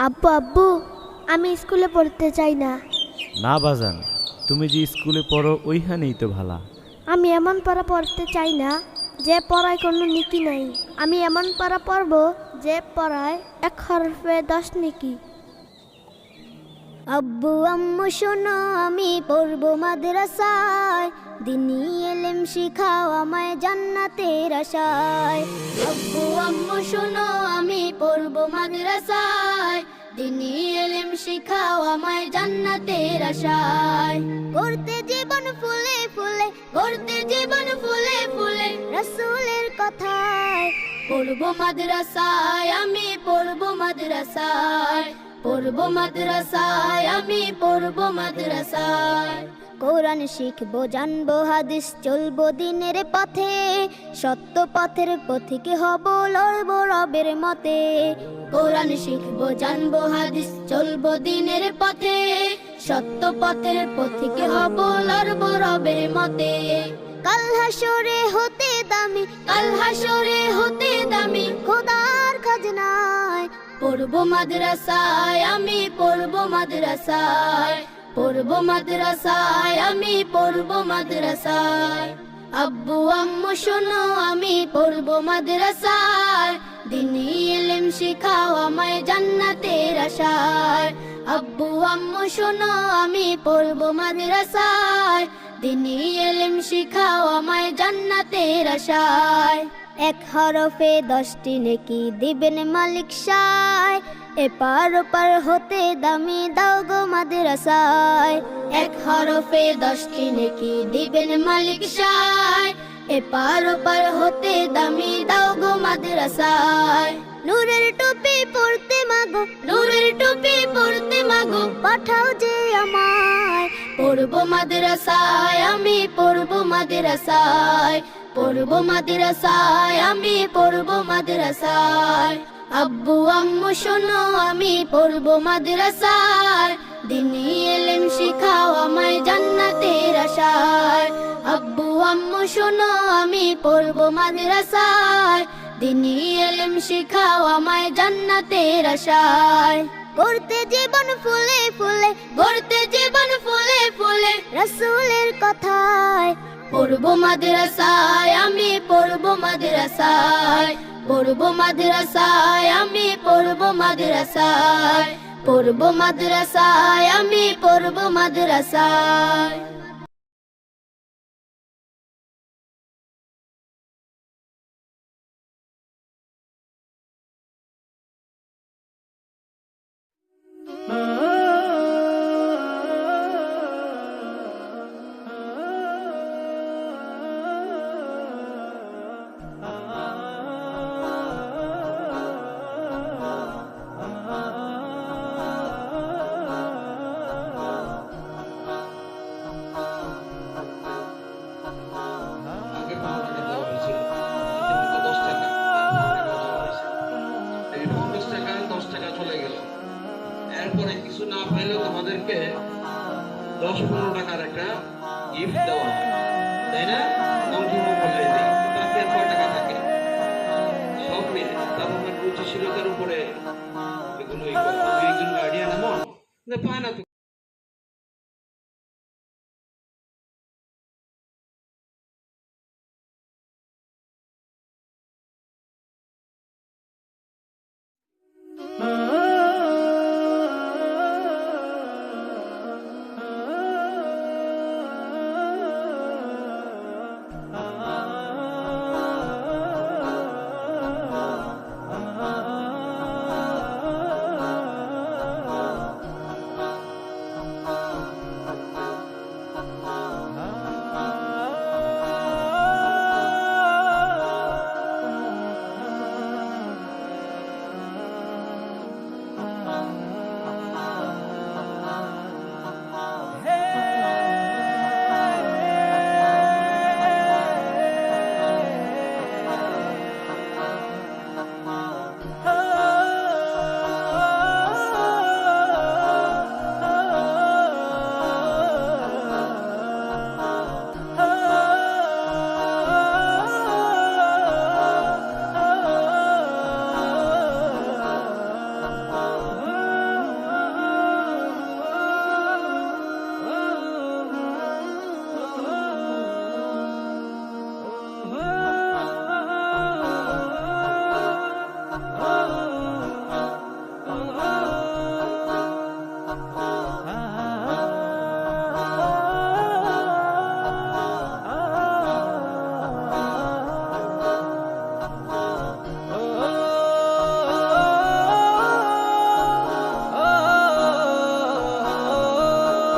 আব্বু আব্বু আমি স্কুলে পড়তে চাই না। না বাজান, তুমি যে স্কুলে পড়ো ওইখানেই তো ভালা। আমি এমন পড়া পড়তে চাই না যে পড়ায় কোনো নীতি নাই। আমি এমন পড়া পড়ব যে পড়ায় এক হরফে 10 নেকি। আব্বু আম্মু শোনো আমি পড়বো মাদ্রাসায়, দিনী এলেম শিখাও আমায় জান্নাতের আশায়। আব্বু আম্মু শোনো আমি পড়বো মাদ্রাসায়, দিনী এলেম শিখাও আমায় জান্নাতের আশায়। করতে জীবন ফুলে ফুলে, করতে জীবন ফুলে ফুলে রাসূলের কথায়। পড়বো মাদ্রাসায় আমি পড়বো মাদ্রাসায়, পড়বো মাদ্রাসায় আমি পড়বো মাদ্রাসায়। কোরআন শিখবো জানবো হাদিস চলবো দিনের পথে, সত্য পথের পথিক হব লড়বো রবের মতে। কোরআন শিখবো জানবো হাদিস চলবো দিনের পথে, সত্য পথের পথিক হব লড়বো রবের মতে। কাল হাসরে হতে দামি, কাল হাসরে হতে দামি খোদার খাজনায়। পড়বো মাদ্রাসায় আমি পড়বো মাদ্রাসায়, পড়বো মাদ্রাসায় আমি পড়বো মাদ্রাসায়। আব্বু আম্মু শোনো আমি পড়বো মাদ্রাসায়, দিনী ইলম শিখাও আমায় জান্নাতের আশায়। আব্বু আম্মু শোনো আমি পড়বো মাদ্রাসায়, দিনী ইলম শিখাও আমায় জান্নাতের আশায়। এক হরফে 10টি নেকি দিবেন মালিক সায়, এপার ওপার হতে দামি দাও গো মাদ্রাসায়। এক হরফে 10টি নেকি দিবেন মালিক সায়, এপার ওপার হতে দামি দাও গো মাদ্রাসায়। নূরের টুপি পড়তে মাগো, নূরের টুপি পড়তে মাগো পাঠাও যে আমায়। পড়বো মাদ্রাসায় আমি পড়বো মাদ্রাসায়, পড়বো মাদ্রাসায় আমি পড়বো মাদ্রাসায়। আব্বু আম্মু শোনো আমি পড়বো মাদ্রাসায়, দিনী ইলম শিখাও আমায় জান্নাতের আশায়। আব্বু আম্মু শোনো আমি পড়বো মাদ্রাসায়, দিনী ইলম শিখাও আমায় জান্নাতের আশায়। করতে জীবন ফুলে ফুলে, গড়তে জীবন ফুলে ফুলে রাসূলের কথায়। পড়বো মাদ্রাসায় আমি পড়বো মাদ্রাসায়, পড়বো মাদ্রাসায় আমি পড়বো মাদ্রাসায়, পড়বো মাদ্রাসায় আমি পড়বো মাদ্রাসায়। এরপরে কিছু না পাইলেও তোমাদেরকে 10-15 টাকার একটা গিফট দেওয়া হয়, তাই না? তাতে কয় টাকা থাকে সব মিলে তার রুচিশীলতার উপরে এগুলো একজন গার্ডিয়ান এমন পায় না।